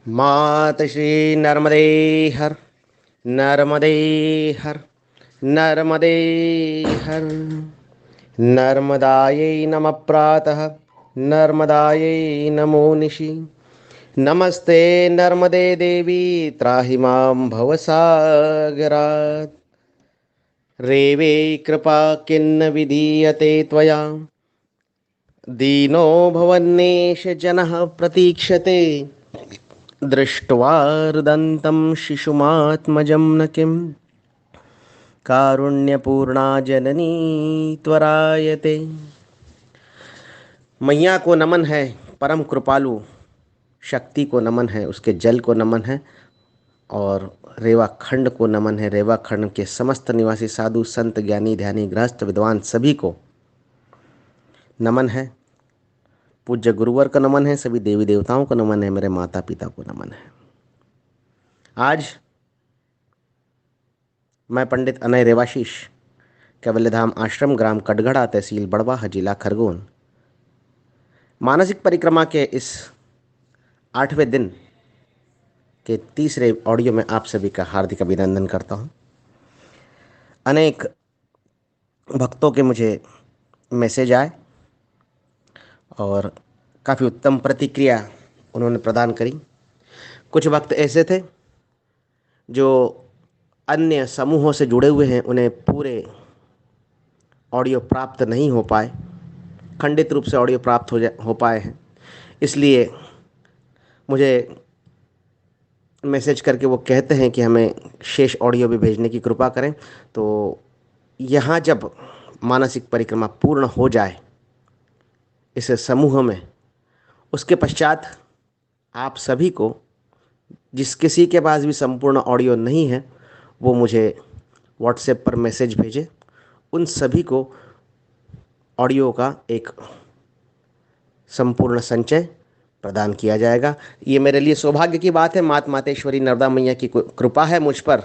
मात श्री नर्मदे हर, नर्मदे हर, नर्मदे हर। नर्मदायै नमः प्रातः, नर्मदायै नमो निशि। नमस्ते नर्मदे देवी, त्राहि मां भवसागरात्। रेवे कृपा किन्न विधीयते त्वया, दीनो भवन्नेष जनः प्रतीक्षते। दृष्ट्वा रुदन्तं शिशुमात्मजं न किं, कारुण्यपूर्णा जननी त्वरायते। मैया को नमन है, परम कृपालु शक्ति को नमन है, उसके जल को नमन है। और रेवा खंड को नमन है, रेवा खंड के समस्त निवासी साधु संत ज्ञानी ध्यानी गृहस्थ विद्वान सभी को नमन है। पूज्य गुरुवर को नमन है, सभी देवी देवताओं को नमन है, मेरे माता पिता को नमन है। आज मैं पंडित अनय रेवाशीष, कैवल्यधाम आश्रम, ग्राम कटघड़ा, तहसील बड़वाह, जिला खरगोन, मानसिक परिक्रमा के इस 8वें दिन के तीसरे ऑडियो में आप सभी का हार्दिक अभिनंदन करता हूं। अनेक भक्तों के मुझे मैसेज आए और काफ़ी उत्तम प्रतिक्रिया उन्होंने प्रदान करी। कुछ भक्त ऐसे थे जो अन्य समूहों से जुड़े हुए हैं, उन्हें पूरे ऑडियो प्राप्त नहीं हो पाए, खंडित रूप से ऑडियो प्राप्त हो पाए हैं। इसलिए मुझे मैसेज करके वो कहते हैं कि हमें शेष ऑडियो भी भेजने की कृपा करें। तो यहाँ जब मानसिक परिक्रमा पूर्ण हो जाए इस समूह में, उसके पश्चात आप सभी को, जिस किसी के पास भी संपूर्ण ऑडियो नहीं है, वो मुझे व्हाट्सएप पर मैसेज भेजे। उन सभी को ऑडियो का एक संपूर्ण संचय प्रदान किया जाएगा। ये मेरे लिए सौभाग्य की बात है। मातेश्वरी नर्मदा मैया की कृपा है मुझ पर,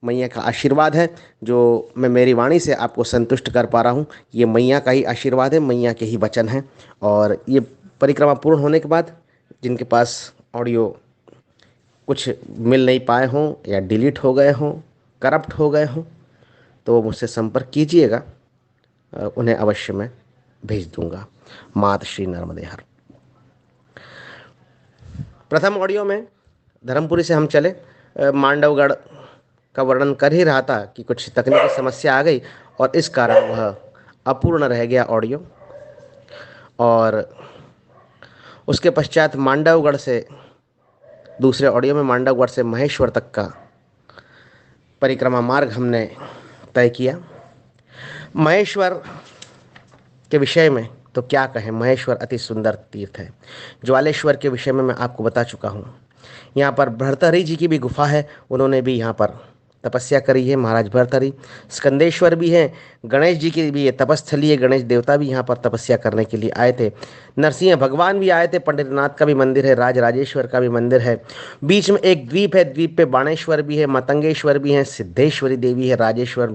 मैया का आशीर्वाद है जो मैं मेरी वाणी से आपको संतुष्ट कर पा रहा हूँ। ये मैया का ही आशीर्वाद है, मैया के ही वचन हैं। और ये परिक्रमा पूर्ण होने के बाद जिनके पास ऑडियो कुछ मिल नहीं पाए हों या डिलीट हो गए हों, करप्ट हो गए हों, तो वो मुझसे संपर्क कीजिएगा, उन्हें अवश्य मैं भेज दूंगा। मात श्री नर्मदे हर। प्रथम ऑडियो में धर्मपुरी से हम चले, मांडवगढ़ का वर्णन कर ही रहा था कि कुछ तकनीकी समस्या आ गई और इस कारण वह अपूर्ण रह गया ऑडियो। और उसके पश्चात मांडवगढ़ से, दूसरे ऑडियो में मांडवगढ़ से महेश्वर तक का परिक्रमा मार्ग हमने तय किया। महेश्वर के विषय में तो क्या कहें, महेश्वर अति सुंदर तीर्थ है। ज्वालेश्वर के विषय में मैं आपको बता चुका हूँ। यहाँ पर भर्तहरि जी की भी गुफा है, उन्होंने भी यहाँ पर तपस्या करी है, महाराज भर्तहरि। स्कंदेश्वर भी हैं, गणेश जी की भी ये तपस्थली है, गणेश देवता भी यहाँ पर तपस्या करने के लिए आए थे। नरसिंह भगवान भी आए थे, पंडितनाथ का भी मंदिर है, राजराजेश्वर का भी मंदिर है। बीच में एक द्वीप है, द्वीप पे बाणेश्वर भी है, मतंगेश्वर भी हैं, सिद्धेश्वरी देवी है, राजेश्वर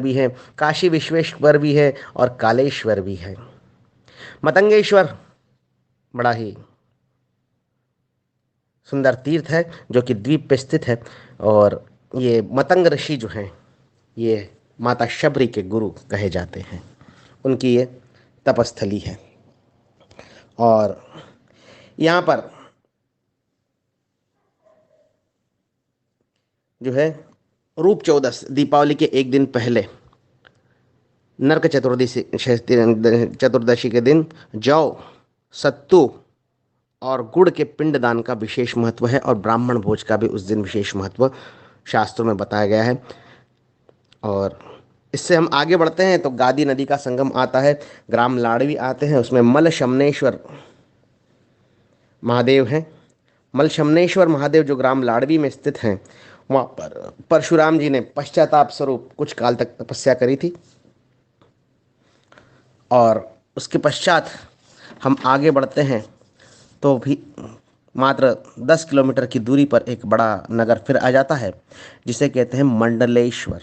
भी हैं, काशी विश्वेश्वर भी है और कालेश्वर भी है। मतंगेश्वर बड़ा ही सुंदर तीर्थ है जो कि द्वीप पे स्थित है। और ये मतंग ऋषि जो हैं, ये माता शबरी के गुरु कहे जाते हैं, उनकी ये तपस्थली है। और यहाँ पर जो है रूप चौदस, दीपावली के एक दिन पहले, नरक चतुर्दशी के दिन जौ, सत्तू और गुड़ के पिंडदान का विशेष महत्व है और ब्राह्मण भोज का भी उस दिन विशेष महत्व शास्त्रों में बताया गया है। और इससे हम आगे बढ़ते हैं तो गादी नदी का संगम आता है, ग्राम लाड़वी आते हैं, उसमें मल शमनेश्वर महादेव हैं। मल शमनेश्वर महादेव जो ग्राम लाड़वी में स्थित हैं, वहाँ पर परशुराम जी ने पश्चाताप स्वरूप कुछ काल तक तपस्या करी थी। और उसके पश्चात हम आगे बढ़ते हैं तो भी मात्र 10 किलोमीटर की दूरी पर एक बड़ा नगर फिर आ जाता है जिसे कहते हैं मंडलेश्वर।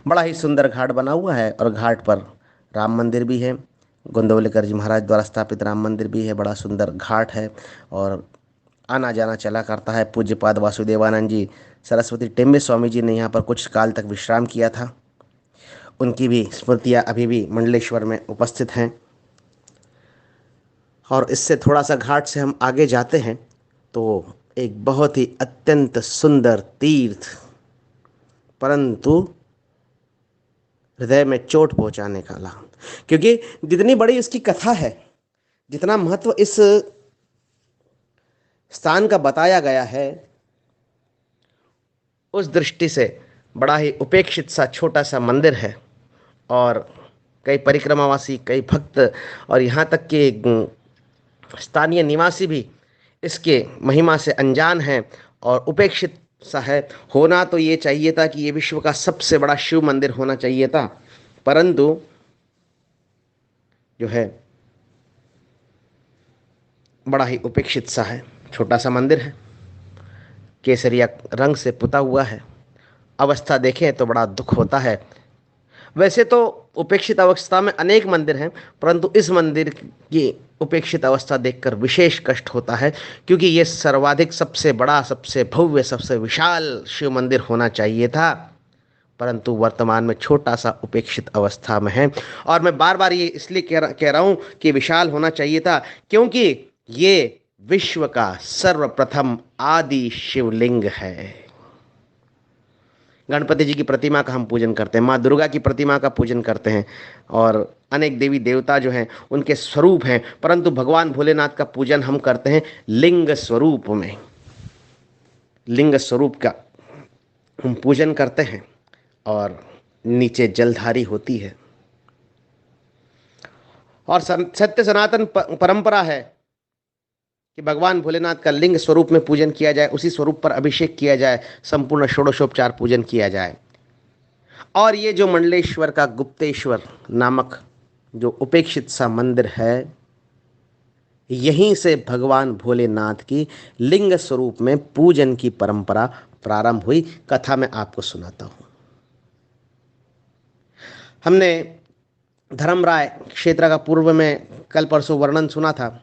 बड़ा ही सुंदर घाट बना हुआ है और घाट पर राम मंदिर भी है, गोंदवलेकर जी महाराज द्वारा स्थापित राम मंदिर भी है, बड़ा सुंदर घाट है। और आना जाना चला करता है। पूज्यपाद वासुदेवानंद जी, सरस्वती टेम्बे स्वामी जी ने यहाँ पर कुछ काल तक विश्राम किया था। उनकी भी स्मृतियाँ अभी भी मंडलेश्वर में उपस्थित हैं। और इससे थोड़ा सा घाट से हम आगे जाते हैं तो एक बहुत ही अत्यंत सुंदर तीर्थ, परंतु हृदय में चोट पहुंचाने वाला, क्योंकि जितनी बड़ी इसकी कथा है, जितना महत्व इस स्थान का बताया गया है, उस दृष्टि से बड़ा ही उपेक्षित सा छोटा सा मंदिर है। और कई परिक्रमावासी, कई भक्त और यहाँ तक कि स्थानीय निवासी भी इसके महिमा से अनजान हैं और उपेक्षित सा है। होना तो ये चाहिए था कि ये विश्व का सबसे बड़ा शिव मंदिर होना चाहिए था, परंतु जो है बड़ा ही उपेक्षित सा है। छोटा सा मंदिर है, केसरिया रंग से पुता हुआ है। अवस्था देखें तो बड़ा दुख होता है। वैसे तो उपेक्षित अवस्था में अनेक मंदिर हैं, परंतु इस मंदिर की उपेक्षित अवस्था देखकर विशेष कष्ट होता है, क्योंकि ये सर्वाधिक सबसे बड़ा, सबसे भव्य, सबसे विशाल शिव मंदिर होना चाहिए था, परंतु वर्तमान में छोटा सा उपेक्षित अवस्था में है। और मैं बार बार ये इसलिए कह रहा हूँ कि विशाल होना चाहिए था, क्योंकि ये विश्व का सर्वप्रथम आदि शिवलिंग है। गणपति जी की प्रतिमा का हम पूजन करते हैं, माँ दुर्गा की प्रतिमा का पूजन करते हैं, और अनेक देवी देवता जो हैं उनके स्वरूप हैं, परंतु भगवान भोलेनाथ का पूजन हम करते हैं लिंग स्वरूप में। लिंग स्वरूप का हम पूजन करते हैं और नीचे जलधारी होती है। और सत्य सनातन परंपरा है कि भगवान भोलेनाथ का लिंग स्वरूप में पूजन किया जाए, उसी स्वरूप पर अभिषेक किया जाए, संपूर्ण षोडशोपचार पूजन किया जाए। और ये जो मंडलेश्वर का गुप्तेश्वर नामक जो उपेक्षित सा मंदिर है, यहीं से भगवान भोलेनाथ की लिंग स्वरूप में पूजन की परंपरा प्रारंभ हुई। कथा मैं आपको सुनाता हूँ। हमने धर्मराय क्षेत्र का पूर्व में कल परसों वर्णन सुना था,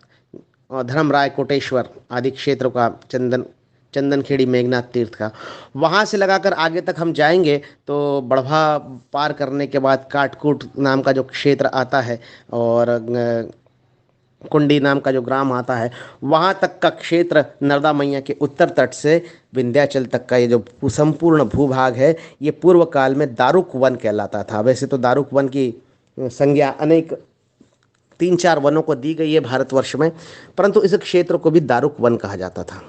और धर्मराय कोटेश्वर आदि क्षेत्रों का, चंदनखेड़ी मेघनाथ तीर्थ का। वहाँ से लगाकर आगे तक हम जाएंगे तो बड़भा पार करने के बाद काटकूट नाम का जो क्षेत्र आता है, और कुंडी नाम का जो ग्राम आता है, वहाँ तक का क्षेत्र नर्मदा मैया के उत्तर तट से विंध्याचल तक का ये जो संपूर्ण भूभाग है, ये पूर्व काल में दारुक वन कहलाता था। वैसे तो दारुक वन की संज्ञा अनेक 3-4 वनों को दी गई है भारतवर्ष में, परंतु इस क्षेत्र को भी दारुक वन कहा जाता था।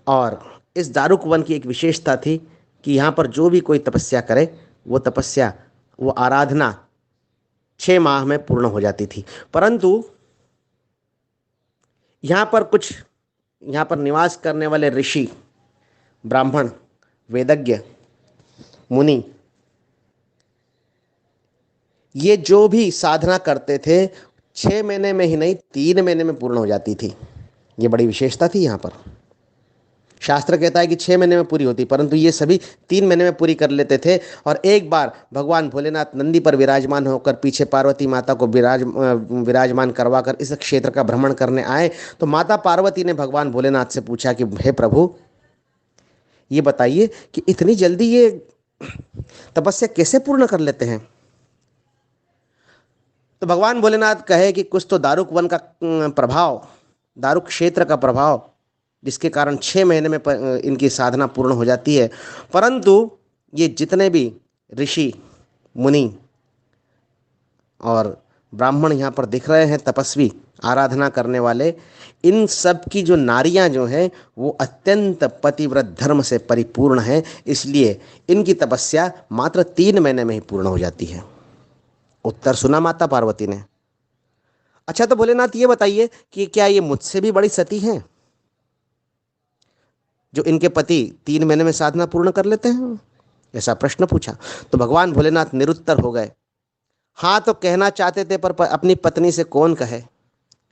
और इस दारुक वन की एक विशेषता थी कि यहाँ पर जो भी कोई तपस्या करे, वो तपस्या, वो आराधना 6 माह में पूर्ण हो जाती थी। परंतु यहाँ पर निवास करने वाले ऋषि, ब्राह्मण, वेदज्ञ, मुनि, ये जो भी साधना करते थे 6 महीने में ही नहीं, 3 महीने में पूर्ण हो जाती थी। ये बड़ी विशेषता थी यहाँ पर। शास्त्र कहता है कि 6 महीने में पूरी होती, परंतु ये सभी 3 महीने में पूरी कर लेते थे। और एक बार भगवान भोलेनाथ नंदी पर विराजमान होकर पीछे पार्वती माता को विराजमान करवाकर इस क्षेत्र का भ्रमण करने आए, तो माता पार्वती ने भगवान भोलेनाथ से पूछा कि हे प्रभु, ये बताइए कि इतनी जल्दी ये तपस्या कैसे पूर्ण कर लेते हैं। तो भगवान भोलेनाथ कहे कि कुछ तो दारुक वन का प्रभाव, दारुक क्षेत्र का प्रभाव, जिसके कारण 6 महीने में इनकी साधना पूर्ण हो जाती है। परंतु ये जितने भी ऋषि, मुनि और ब्राह्मण यहाँ पर दिख रहे हैं, तपस्वी, आराधना करने वाले, इन सब की जो नारियाँ जो हैं वो अत्यंत पतिव्रत धर्म से परिपूर्ण हैं, इसलिए इनकी तपस्या मात्र 3 महीने में ही पूर्ण हो जाती है। उत्तर सुना माता पार्वती ने। अच्छा, तो भोलेनाथ ये बताइए कि क्या ये मुझसे भी बड़ी सती हैं जो इनके पति 3 महीने में साधना पूर्ण कर लेते हैं? ऐसा प्रश्न पूछा। तो भगवान भोलेनाथ निरुत्तर हो गए। हाँ तो कहना चाहते थे, पर अपनी पत्नी से कौन कहे,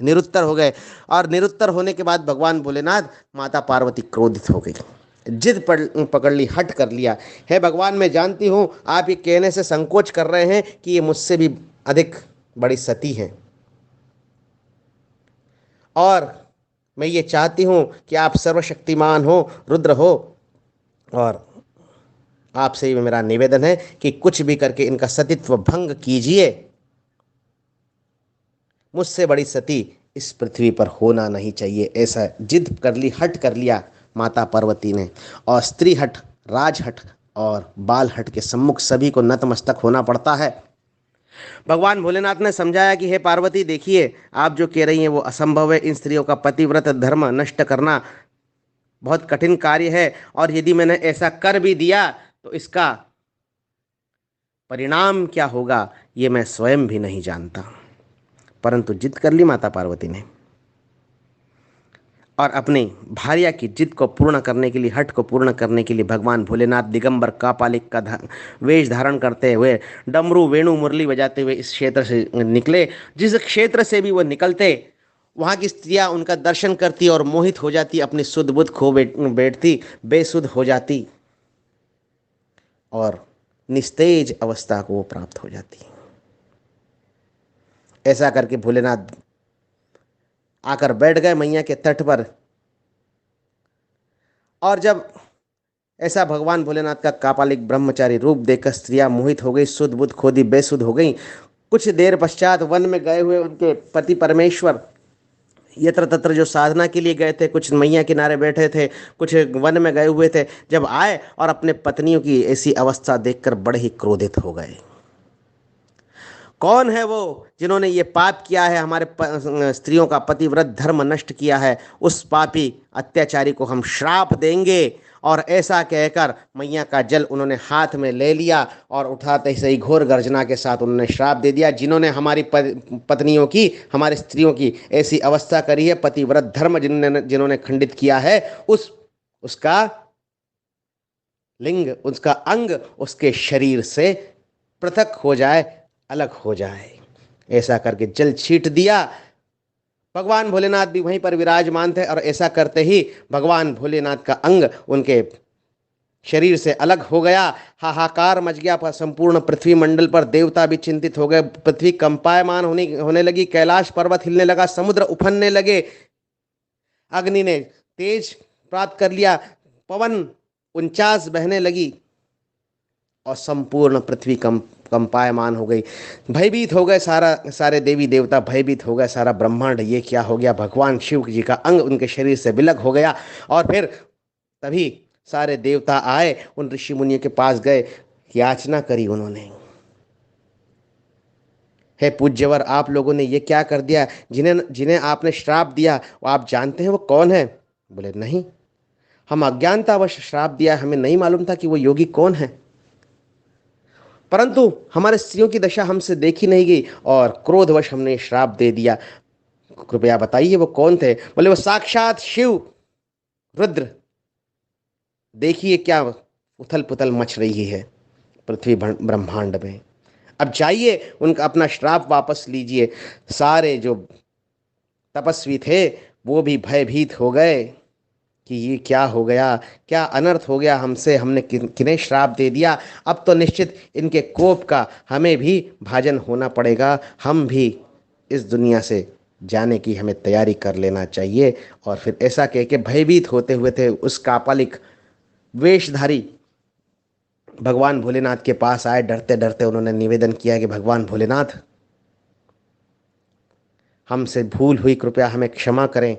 निरुत्तर हो गए। और निरुत्तर होने के बाद भगवान भोलेनाथ, माता पार्वती क्रोधित हो गई, जिद पकड़ ली, हट कर लिया। हे भगवान, मैं जानती हूँ आप ये कहने से संकोच कर रहे हैं कि ये मुझसे भी अधिक बड़ी सती हैं, और मैं ये चाहती हूँ कि आप सर्वशक्तिमान हो, रुद्र हो, और आपसे ही मेरा निवेदन है कि कुछ भी करके इनका सतीत्व भंग कीजिए। मुझसे बड़ी सती इस पृथ्वी पर होना नहीं चाहिए। ऐसा जिद कर ली, हट कर लिया माता पार्वती ने। और स्त्री हट, राज हट और बाल हट के सम्मुख सभी को नतमस्तक होना पड़ता है। भगवान भोलेनाथ ने समझाया कि हे पार्वती, देखिए आप जो कह रही हैं वो असंभव है। इन स्त्रियों का पतिव्रत धर्म नष्ट करना बहुत कठिन कार्य है, और यदि मैंने ऐसा कर भी दिया तो इसका परिणाम क्या होगा ये मैं स्वयं भी नहीं जानता। परंतु जिद कर ली माता पार्वती ने, और अपनी भार्या की जिद को पूर्ण करने के लिए, हट को पूर्ण करने के लिए भगवान भोलेनाथ दिगंबर कापालिक का वेश धारण करते हुए, डमरू वेणु मुरली बजाते हुए इस क्षेत्र से निकले। जिस क्षेत्र से भी वो निकलते, वहाँ की स्त्रियाँ उनका दर्शन करती और मोहित हो जाती, अपनी सुध बुध खो बैठती, बेसुध हो जाती और निस्तेज अवस्था को वो प्राप्त हो जाती। ऐसा करके भोलेनाथ आकर बैठ गए मैया के तट पर। और जब ऐसा भगवान भोलेनाथ का कापालिक ब्रह्मचारी रूप देखकर स्त्रियां मोहित हो गई, सुध बुध खोदी, बेसुध हो गई। कुछ देर पश्चात वन में गए हुए उनके पति परमेश्वर यत्र तत्र जो साधना के लिए गए थे, कुछ मैया किनारे बैठे थे, कुछ वन में गए हुए थे, जब आए और अपने पत्नियों की ऐसी अवस्था देखकर बड़े ही क्रोधित हो गए। कौन है वो जिन्होंने ये पाप किया है, हमारे स्त्रियों का पतिव्रत धर्म नष्ट किया है? उस पापी अत्याचारी को हम श्राप देंगे। और ऐसा कहकर मैया का जल उन्होंने हाथ में ले लिया और उठाते ही घोर गर्जना के साथ उन्होंने श्राप दे दिया, जिन्होंने हमारी पत्नियों की, हमारी स्त्रियों की ऐसी अवस्था करी है, पतिव्रत धर्म जिन्होंने खंडित किया है, उसका लिंग, उसका अंग उसके शरीर से पृथक हो जाए, अलग हो जाए। ऐसा करके जल छीट दिया। भगवान भोलेनाथ भी वहीं पर विराजमान थे, और ऐसा करते ही भगवान भोलेनाथ का अंग उनके शरीर से अलग हो गया। हाहाकार मच गया पर संपूर्ण पृथ्वी मंडल पर। देवता भी चिंतित हो गए, पृथ्वी कंपायमान होने लगी, कैलाश पर्वत हिलने लगा, समुद्र उफनने लगे, अग्नि ने तेज प्राप्त कर लिया, पवन 49 बहने लगी और संपूर्ण पृथ्वी कंपायमान हो गई। भयभीत हो गए सारे देवी देवता, भयभीत हो गए सारा ब्रह्मांड। ये क्या हो गया? भगवान शिव जी का अंग उनके शरीर से विलग हो गया। और फिर तभी सारे देवता आए, उन ऋषि मुनियों के पास गए, याचना करी उन्होंने, हे पूज्यवर, आप लोगों ने ये क्या कर दिया? जिन्हें आपने श्राप दिया वो आप जानते हैं वो कौन है? बोले नहीं, हम अज्ञानतावश श्राप दिया, हमें नहीं मालूम था कि वो योगी कौन है। परंतु हमारे स्त्रियों की दशा हमसे देखी नहीं गई और क्रोधवश हमने श्राप दे दिया। कृपया बताइए वो कौन थे? बोले वो साक्षात शिव रुद्र। देखिए क्या उथल पुथल मच रही है पृथ्वी ब्रह्मांड में। अब जाइए उनका अपना श्राप वापस लीजिए। सारे जो तपस्वी थे वो भी भयभीत हो गए कि ये क्या हो गया, क्या अनर्थ हो गया हमसे, हमने किन्हें श्राप दे दिया। अब तो निश्चित इनके कोप का हमें भी भाजन होना पड़ेगा, हम भी इस दुनिया से जाने की हमें तैयारी कर लेना चाहिए। और फिर ऐसा कह के भयभीत होते हुए थे उस कापालिक वेशधारी भगवान भोलेनाथ के पास आए। डरते डरते उन्होंने निवेदन किया कि भगवान भोलेनाथ, हमसे भूल हुई, कृपया हमें क्षमा करें।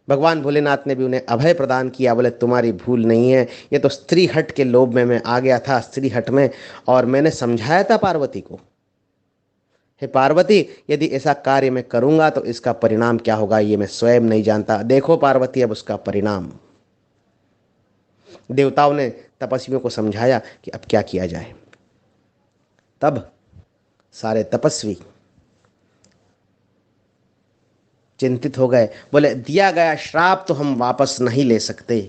भगवान भोलेनाथ ने भी उन्हें अभय प्रदान किया। बोले तुम्हारी भूल नहीं है, ये तो स्त्री हट के लोभ में मैं आ गया था, स्त्री हट में, और मैंने समझाया था पार्वती को, हे पार्वती, यदि ऐसा कार्य मैं करूंगा तो इसका परिणाम क्या होगा ये मैं स्वयं नहीं जानता। देखो पार्वती अब उसका परिणाम। देवताओं ने तपस्वियों को समझाया कि अब क्या किया जाए। तब सारे तपस्वी चिंतित हो गए। बोले दिया गया श्राप तो हम वापस नहीं ले सकते,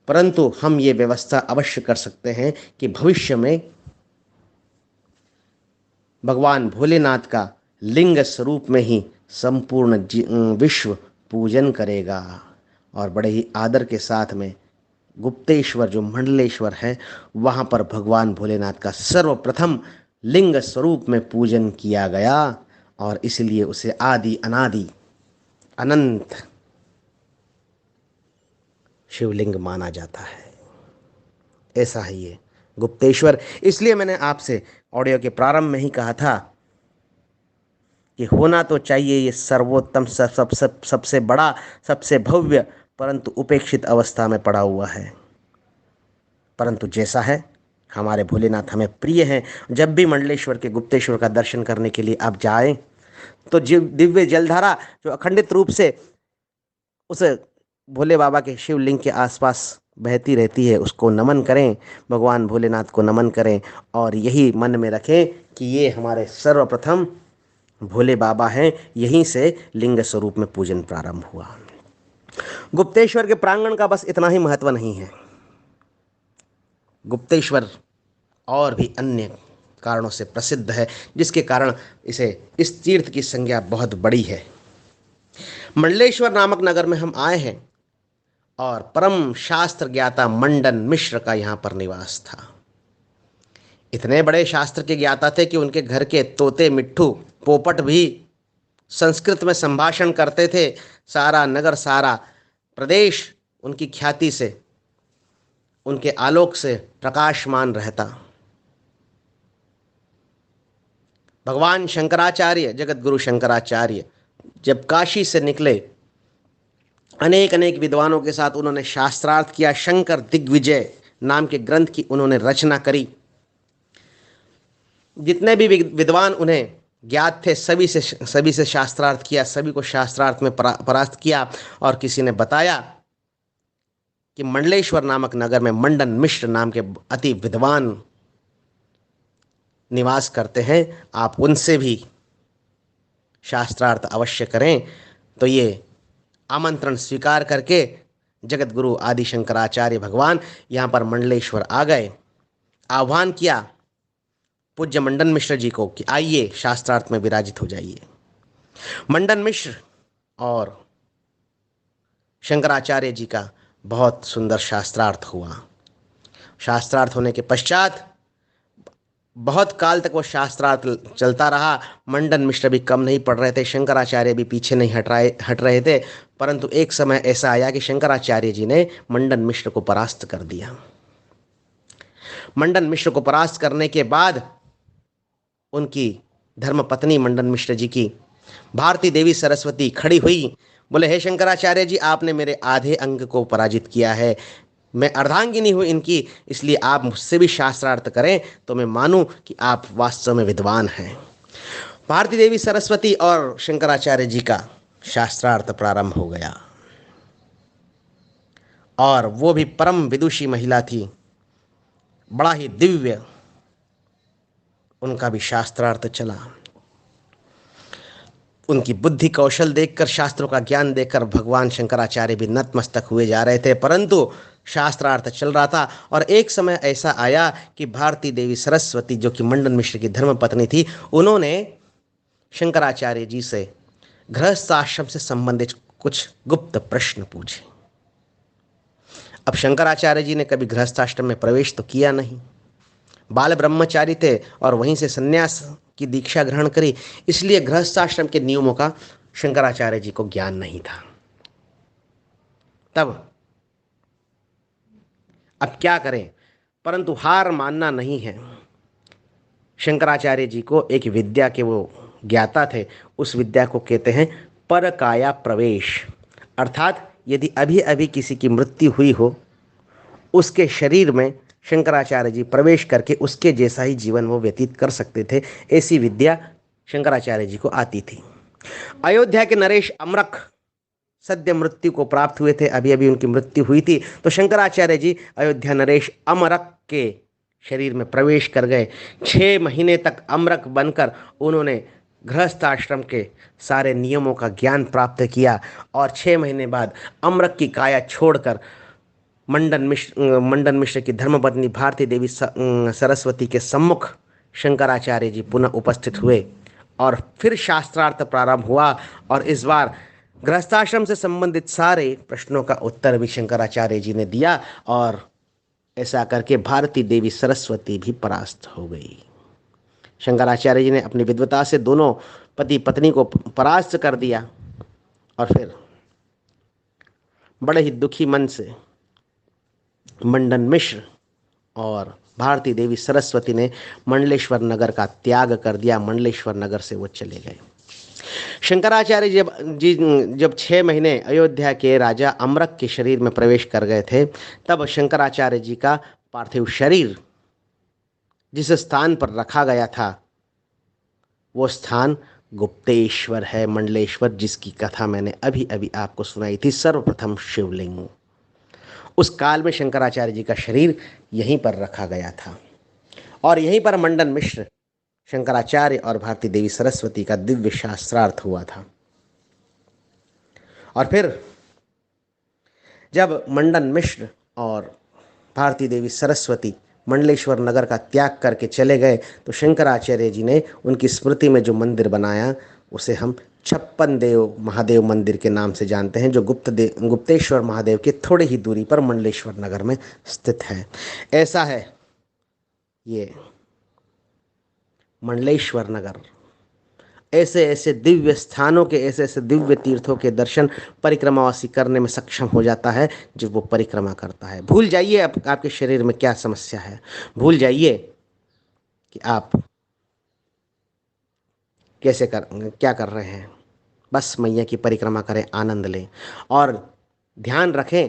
परंतु हम ये व्यवस्था अवश्य कर सकते हैं कि भविष्य में भगवान भोलेनाथ का लिंग स्वरूप में ही संपूर्ण विश्व पूजन करेगा। और बड़े ही आदर के साथ में गुप्तेश्वर जो मंडलेश्वर है वहाँ पर भगवान भोलेनाथ का सर्वप्रथम लिंग स्वरूप में पूजन किया गया, और इसलिए उसे आदि अनादि अनंत शिवलिंग माना जाता है। ऐसा है ये गुप्तेश्वर। इसलिए मैंने आपसे ऑडियो के प्रारंभ में ही कहा था कि होना तो चाहिए ये सर्वोत्तम, सबसे बड़ा, सबसे भव्य, परंतु उपेक्षित अवस्था में पड़ा हुआ है। परंतु जैसा है, हमारे भोलेनाथ हमें प्रिय हैं। जब भी मंडलेश्वर के गुप्तेश्वर का दर्शन करने के लिए आप जाएं तो दिव्य जलधारा जो अखंडित रूप से उस भोले बाबा के शिवलिंग के आसपास बहती रहती है, उसको नमन करें, भगवान भोलेनाथ को नमन करें और यही मन में रखें कि ये हमारे सर्वप्रथम भोले बाबा हैं। यहीं से लिंग स्वरूप में पूजन प्रारंभ हुआ। गुप्तेश्वर के प्रांगण का बस इतना ही महत्व नहीं है। गुप्तेश्वर और भी अन्य कारणों से प्रसिद्ध है, जिसके कारण इस तीर्थ की संज्ञा बहुत बड़ी है। मंडलेश्वर नामक नगर में हम आए हैं और परम शास्त्र ज्ञाता मंडन मिश्र का यहाँ पर निवास था। इतने बड़े शास्त्र के ज्ञाता थे कि उनके घर के तोते, मिट्ठू, पोपट भी संस्कृत में संभाषण करते थे। सारा नगर, सारा प्रदेश उनकी ख्याति से, उनके आलोक से प्रकाशमान रहता। भगवान शंकराचार्य, जगत गुरु शंकराचार्य जब काशी से निकले, अनेक अनेक विद्वानों के साथ उन्होंने शास्त्रार्थ किया। शंकर दिग्विजय नाम के ग्रंथ की उन्होंने रचना करी। जितने भी विद्वान उन्हें ज्ञात थे सभी से शास्त्रार्थ किया, सभी को शास्त्रार्थ में परास्त किया। और किसी ने बताया कि मंडलेश्वर नामक नगर में मंडन मिश्र नाम के अति विद्वान निवास करते हैं, आप उनसे भी शास्त्रार्थ अवश्य करें। तो ये आमंत्रण स्वीकार करके जगत गुरु आदि शंकराचार्य भगवान यहाँ पर मंडलेश्वर आ गए। आह्वान किया पूज्य मंडन मिश्र जी को कि आइए शास्त्रार्थ में विराजित हो जाइए। मंडन मिश्र और शंकराचार्य जी का बहुत सुंदर शास्त्रार्थ हुआ। शास्त्रार्थ होने के पश्चात बहुत काल तक वो शास्त्रार्थ चलता रहा। मंडन मिश्र भी कम नहीं पड़ रहे थे, शंकराचार्य भी पीछे नहीं हट रहे थे। परंतु एक समय ऐसा आया कि शंकराचार्य जी ने मंडन मिश्र को परास्त कर दिया। मंडन मिश्र को परास्त करने के बाद उनकी धर्मपत्नी मंडन मिश्र जी की भारती देवी सरस्वती खड़ी हुई, बोले, हे शंकराचार्य जी, आपने मेरे आधे अंग को पराजित किया है, मैं अर्धांगिनी हूँ इनकी, इसलिए आप मुझसे भी शास्त्रार्थ करें तो मैं मानूं कि आप वास्तव में विद्वान हैं। भारती देवी सरस्वती और शंकराचार्य जी का शास्त्रार्थ प्रारंभ हो गया और वो भी परम विदुषी महिला थी, बड़ा ही दिव्य उनका भी शास्त्रार्थ चला। उनकी बुद्धि कौशल देखकर, शास्त्रों का ज्ञान देखकर भगवान शंकराचार्य भी नतमस्तक हुए जा रहे थे। परंतु शास्त्रार्थ चल रहा था और एक समय ऐसा आया कि भारती देवी सरस्वती, जो कि मंडन मिश्र की धर्मपत्नी थी, उन्होंने शंकराचार्य जी से गृहस्थाश्रम से संबंधित कुछ गुप्त प्रश्न पूछे। अब शंकराचार्य जी ने कभी गृहस्थाश्रम में प्रवेश तो किया नहीं, बाल ब्रह्मचारी थे और वहीं से संन्यास की दीक्षा ग्रहण करी, इसलिए गृहस्थाश्रम के नियमों का शंकराचार्य जी को ज्ञान नहीं था। तब अब क्या करें, परंतु हार मानना नहीं है। शंकराचार्य जी को एक विद्या के वो ज्ञाता थे, उस विद्या को कहते हैं परकाया प्रवेश। अर्थात यदि अभी अभी किसी की मृत्यु हुई हो, उसके शरीर में शंकराचार्य जी प्रवेश करके उसके जैसा ही जीवन वो व्यतीत कर सकते थे। ऐसी विद्या शंकराचार्य जी को आती थी। अयोध्या के नरेश अमरक सद्य मृत्यु को प्राप्त हुए थे, अभी अभी उनकी मृत्यु हुई थी, तो शंकराचार्य जी अयोध्या नरेश अमरक के शरीर में प्रवेश कर गए। 6 महीने तक अमरक बनकर उन्होंने गृहस्थाश्रम के सारे नियमों का ज्ञान प्राप्त किया और 6 महीने बाद अमरक की काया छोड़कर मंडन मिश्र की धर्मपत्नी भारती देवी सरस्वती के सम्मुख शंकराचार्य जी पुनः उपस्थित हुए और फिर शास्त्रार्थ प्रारंभ हुआ। और इस बार गृहस्थाश्रम से संबंधित सारे प्रश्नों का उत्तर भी शंकराचार्य जी ने दिया और ऐसा करके भारती देवी सरस्वती भी परास्त हो गई। शंकराचार्य जी ने अपनी विद्वता से दोनों पति पत्नी को परास्त कर दिया और फिर बड़े ही दुखी मन से मंडन मिश्र और भारती देवी सरस्वती ने मंडलेश्वर नगर का त्याग कर दिया। मंडलेश्वर नगर से वो चले गए। शंकराचार्य जब 6 महीने अयोध्या के राजा अमरक के शरीर में प्रवेश कर गए थे, तब शंकराचार्य जी का पार्थिव शरीर जिस स्थान पर रखा गया था वो स्थान गुप्तेश्वर है, मंडलेश्वर, जिसकी कथा मैंने अभी अभी आपको सुनाई थी। सर्वप्रथम शिवलिंग, उस काल में शंकराचार्य जी का शरीर यहीं पर रखा गया था और यहीं पर मंडन मिश्र, शंकराचार्य और भारती देवी सरस्वती का दिव्य शास्त्रार्थ हुआ था। और फिर जब मंडन मिश्र और भारती देवी सरस्वती मंडलेश्वर नगर का त्याग करके चले गए तो शंकराचार्य जी ने उनकी स्मृति में जो मंदिर बनाया उसे हम 56 देव महादेव मंदिर के नाम से जानते हैं, जो गुप्तेश्वर महादेव के थोड़ी ही दूरी पर मंडलेश्वर नगर में स्थित है। ऐसा है ये मंडलेश्वर नगर। ऐसे ऐसे दिव्य स्थानों के, ऐसे ऐसे दिव्य तीर्थों के दर्शन परिक्रमावासी करने में सक्षम हो जाता है जब वो परिक्रमा करता है। भूल जाइए आपके शरीर में क्या समस्या है, भूल जाइए कि आप क्या कर रहे हैं। बस मैया की परिक्रमा करें, आनंद लें और ध्यान रखें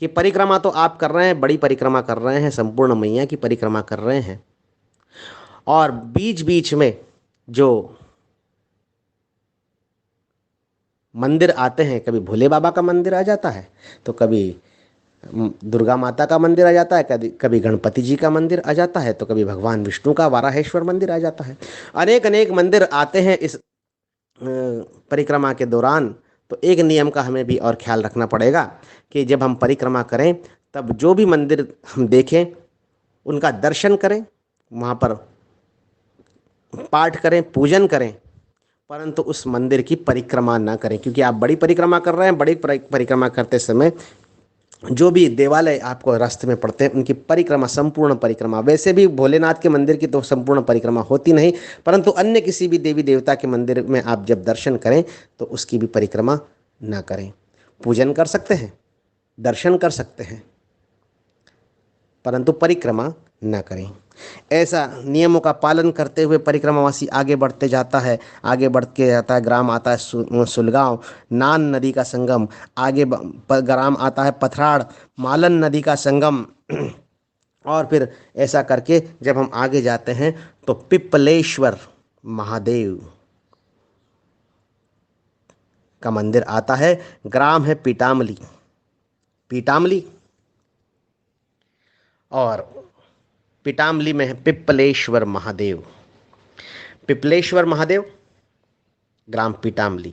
कि परिक्रमा तो आप कर रहे हैं, बड़ी परिक्रमा कर रहे हैं, संपूर्ण मैया की परिक्रमा कर रहे हैं। और बीच बीच में जो मंदिर आते हैं, कभी भोले बाबा का मंदिर आ जाता है, तो कभी दुर्गा माता का मंदिर आ जाता है, कभी गणपति जी का मंदिर आ जाता है, तो कभी भगवान विष्णु का वाराहेश्वर मंदिर आ जाता है। अनेक अनेक मंदिर आते हैं इस परिक्रमा के दौरान। तो एक नियम का हमें भी और ख्याल रखना पड़ेगा कि जब हम परिक्रमा करें तब जो भी मंदिर हम देखें उनका दर्शन करें, वहाँ पर पाठ करें, पूजन करें, परंतु उस मंदिर की परिक्रमा ना करें, क्योंकि आप बड़ी परिक्रमा कर रहे हैं। बड़ी परिक्रमा करते समय जो भी देवालय आपको रास्ते में पड़ते हैं उनकी परिक्रमा, संपूर्ण परिक्रमा, वैसे भी भोलेनाथ के मंदिर की तो संपूर्ण परिक्रमा होती नहीं, परंतु अन्य किसी भी देवी देवता के मंदिर में आप जब दर्शन करें तो उसकी भी परिक्रमा ना करें। पूजन कर सकते हैं, दर्शन कर सकते हैं, परंतु परिक्रमा न करें। ऐसा नियमों का पालन करते हुए परिक्रमावासी आगे बढ़ते जाता है। आगे बढ़ के जाता है, ग्राम आता है सुलगांव, नान नदी का संगम। आगे ग्राम आता है पथराड़, मालन नदी का संगम। और फिर ऐसा करके जब हम आगे जाते हैं तो पिपलेश्वर महादेव का मंदिर आता है। ग्राम है पीटामली, पीटामली, और पिटामली में है पिपलेश्वर महादेव। पिपलेश्वर महादेव, ग्राम पिटामली,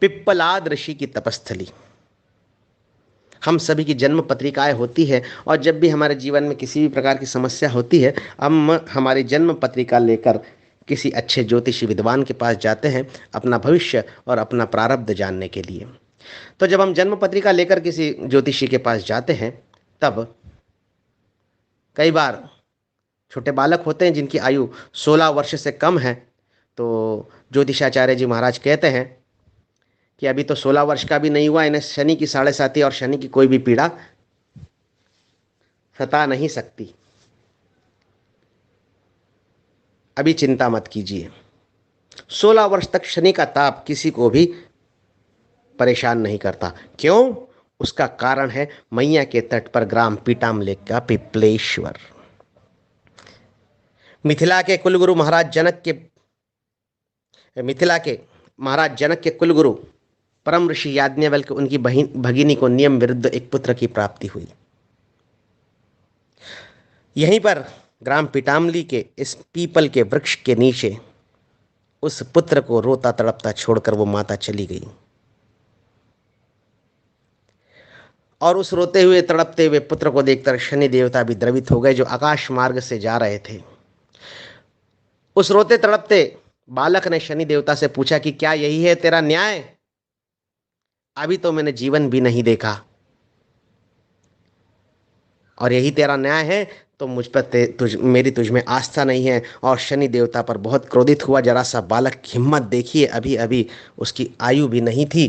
पिप्पलाद ऋषि की तपस्थली। हम सभी की जन्म पत्रिकाएं होती है और जब भी हमारे जीवन में किसी भी प्रकार की समस्या होती है, हम हमारी जन्म पत्रिका लेकर किसी अच्छे ज्योतिषी विद्वान के पास जाते हैं अपना भविष्य और अपना प्रारब्ध जानने के लिए। तो जब हम जन्म पत्रिका लेकर किसी ज्योतिषी के पास जाते हैं तब कई बार छोटे बालक होते हैं जिनकी आयु 16 वर्ष से कम है, तो ज्योतिषाचार्य जी महाराज कहते हैं कि अभी तो 16 वर्ष का भी नहीं हुआ, इन्हें शनि की 7.5 और शनि की कोई भी पीड़ा सता नहीं सकती, अभी चिंता मत कीजिए। 16 वर्ष तक शनि का ताप किसी को भी परेशान नहीं करता। क्यों? उसका कारण है मैया के तट पर ग्राम पीटामले का पिपलेश्वर। मिथिला के कुलगुरु महाराज जनक के कुलगुरु परम ऋषि याज्ञवल्क्य, उनकी भगिनी को नियम विरुद्ध एक पुत्र की प्राप्ति हुई। यहीं पर ग्राम पिटामली के इस पीपल के वृक्ष के नीचे उस पुत्र को रोता तड़पता छोड़कर वो माता चली गई। और उस रोते हुए तड़पते हुए पुत्र को देखकर शनि देवता भी द्रवित हो गए, जो आकाश मार्ग से जा रहे थे। उस रोते तड़पते बालक ने शनि देवता से पूछा कि क्या यही है तेरा न्याय? अभी तो मैंने जीवन भी नहीं देखा और यही तेरा न्याय है तो मुझ पर मेरी तुझ में आस्था नहीं है। और शनि देवता पर बहुत क्रोधित हुआ। जरा सा बालक की हिम्मत देखिए, अभी अभी उसकी आयु भी नहीं थी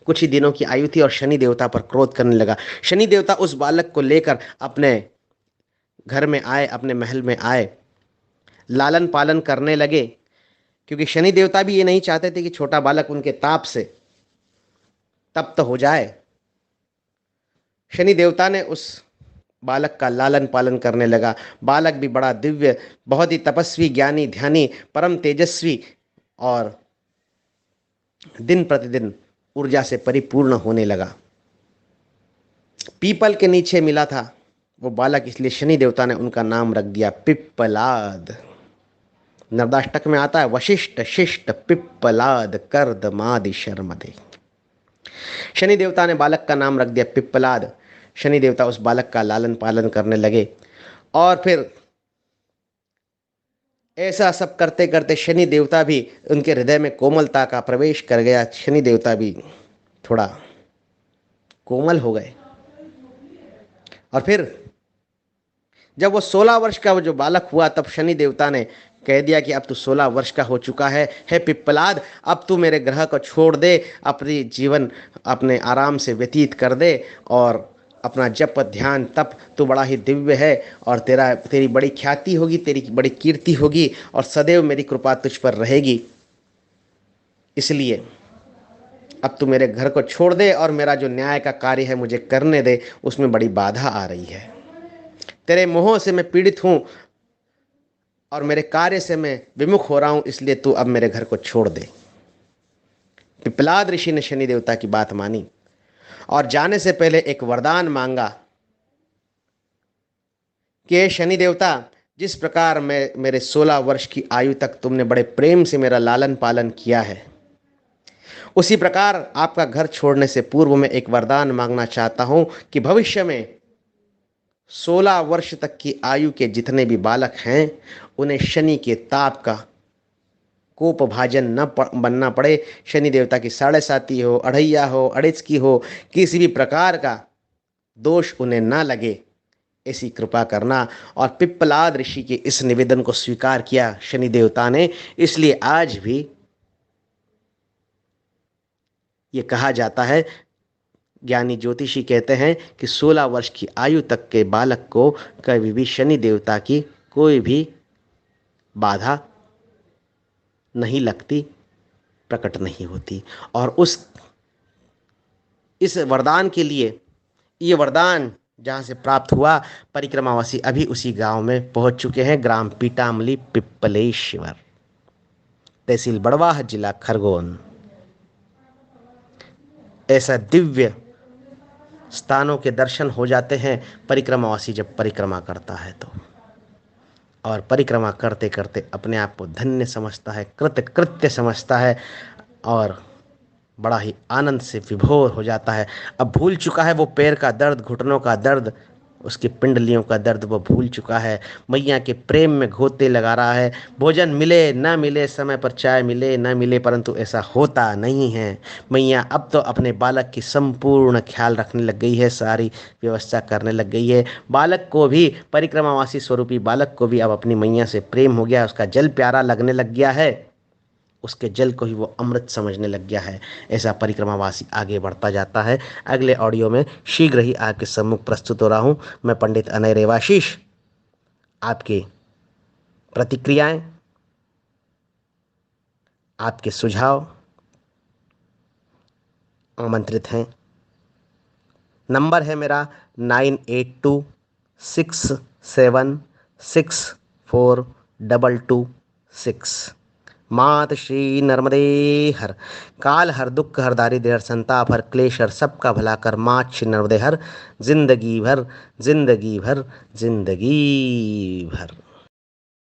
कुछ ही दिनों की आयु थी और शनि देवता पर क्रोध करने लगा। शनि देवता उस बालक को लेकर अपने घर में आए, अपने महल में आए, लालन पालन करने लगे, क्योंकि शनि देवता भी ये नहीं चाहते थे कि छोटा बालक उनके ताप से तप्त हो जाए। शनि देवता ने उस बालक का लालन पालन करने लगा। बालक भी बड़ा दिव्य, बहुत ही तपस्वी, ज्ञानी, ध्यानी, परम तेजस्वी और दिन प्रतिदिन ऊर्जा से परिपूर्ण होने लगा। पीपल के नीचे मिला था वो बालक, इसलिए शनि देवता ने उनका नाम रख दिया पिप्पलाद। नर्मदाष्टक में आता है वशिष्ठ शिष्ट पिप्पलाद कर्दमादि शर्मदे। शनि देवता ने बालक का नाम रख दिया पिप्पलाद। शनि देवता उस बालक का लालन पालन करने लगे और फिर ऐसा सब करते करते शनि देवता भी, उनके हृदय में कोमलता का प्रवेश कर गया। शनि देवता भी थोड़ा कोमल हो गए और फिर जब वो 16 वर्ष का वो जो बालक हुआ, तब शनि देवता ने कह दिया कि अब तू 16 वर्ष का हो चुका है, हे पिप्पलाद, अब तू मेरे ग्रह को छोड़ दे, अपनी जीवन अपने आराम से व्यतीत कर दे और अपना जप ध्यान तप, तू बड़ा ही दिव्य है और तेरी बड़ी ख्याति होगी, तेरी बड़ी कीर्ति होगी और सदैव मेरी कृपा तुझ पर रहेगी। इसलिए अब तू मेरे घर को छोड़ दे और मेरा जो न्याय का कार्य है मुझे करने दे, उसमें बड़ी बाधा आ रही है। तेरे मोह से मैं पीड़ित हूँ और मेरे कार्य से मैं विमुख हो रहा हूँ, इसलिए तू अब मेरे घर को छोड़ दे। पिप्पलाद ऋषि ने शनि देवता की बात मानी और जाने से पहले एक वरदान मांगा कि शनि देवता, जिस प्रकार मेरे 16 वर्ष की आयु तक तुमने बड़े प्रेम से मेरा लालन पालन किया है, उसी प्रकार आपका घर छोड़ने से पूर्व में एक वरदान मांगना चाहता हूं कि भविष्य में 16 वर्ष तक की आयु के जितने भी बालक हैं, उन्हें शनि के ताप का कोप भाजन न बनना पड़े। शनि देवता की 7.5 हो, अढ़ैया हो, अड़िच की हो, किसी भी प्रकार का दोष उन्हें ना लगे, ऐसी कृपा करना। और पिप्पलाद ऋषि के इस निवेदन को स्वीकार किया शनि देवता ने। इसलिए आज भी ये कहा जाता है, ज्ञानी ज्योतिषी कहते हैं कि 16 वर्ष की आयु तक के बालक को कभी भी शनि देवता की कोई भी बाधा नहीं लगती, प्रकट नहीं होती। और इस वरदान के लिए, ये वरदान जहाँ से प्राप्त हुआ, परिक्रमावासी अभी उसी गांव में पहुंच चुके हैं। ग्राम पीटामली, पिप्पलेश्वर, तहसील बड़वाह, जिला खरगोन। ऐसा दिव्य स्थानों के दर्शन हो जाते हैं परिक्रमावासी जब परिक्रमा करता है तो, और परिक्रमा करते करते अपने आप को धन्य समझता है, कृत्य समझता है और बड़ा ही आनंद से विभोर हो जाता है। अब भूल चुका है वो पैर का दर्द, घुटनों का दर्द, उसकी पिंडलियों का दर्द वो भूल चुका है। मैया के प्रेम में घोते लगा रहा है। भोजन मिले ना मिले, समय पर चाय मिले ना मिले, परंतु ऐसा होता नहीं है। मैया अब तो अपने बालक की संपूर्ण ख्याल रखने लग गई है, सारी व्यवस्था करने लग गई है। बालक को भी, परिक्रमावासी स्वरूपी बालक को भी अब अपनी मैया से प्रेम हो गया, उसका जल प्यारा लगने लग गया है, उसके जल को ही वो अमृत समझने लग गया है। ऐसा परिक्रमावासी आगे बढ़ता जाता है। अगले ऑडियो में शीघ्र ही आपके सम्मुख प्रस्तुत हो रहा हूँ मैं, पंडित अनय रेवाशीष। आपकी प्रतिक्रियाएं, आपके सुझाव आमंत्रित हैं। नंबर है मेरा 9826764226। मात श्री नर्मदे हर। काल हर, दुख हर, दारिद्र्य हर, संताप हर, क्लेश हर, सबका भला कर, मात श्री नर्मदे हर। जिंदगी भर, जिंदगी भर, जिंदगी भर।